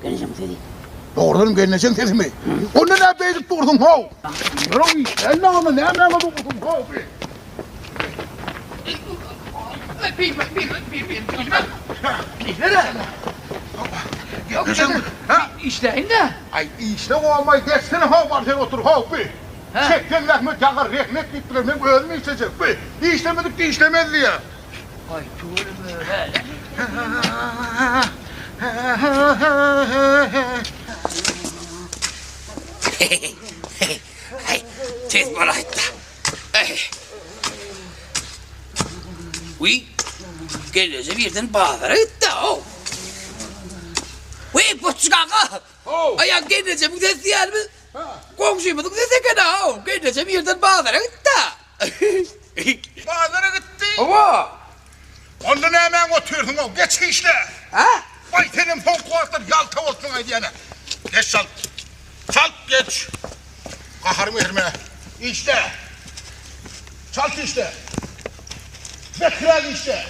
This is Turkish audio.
Geleceğim dedi. Doğrudan geleceğim dedi mi? Onu ne beylik durdun ha? Yürü sen ne ama ne durdun ha? Bilmem. Yok Geleceğim. İşleyin de. Ay işte olmay geçsene ha var sen otur ha be. Çekkenler mi çağır rehmet gittiler ölmeyecek be. İşlemedik de işlemedi ya. Ay çoğulum öyle. Ay, tez bana hatta. Uy, gelece birden bağlara gitti o. Uy, poçu kaka. Ayak gelece bu ses yer mi? Komşuyum bu sese kadar o. Gelece birden bağlara gitti. Bağlara gitti. Ama. Onda ne hemen oturdun o geç işte. Ha? Vay telefon kulaklar yalta olsun haydi yana. Geç çal. Çal geç. Kahar mehirme. İşte. Çal işte. Bekral işte.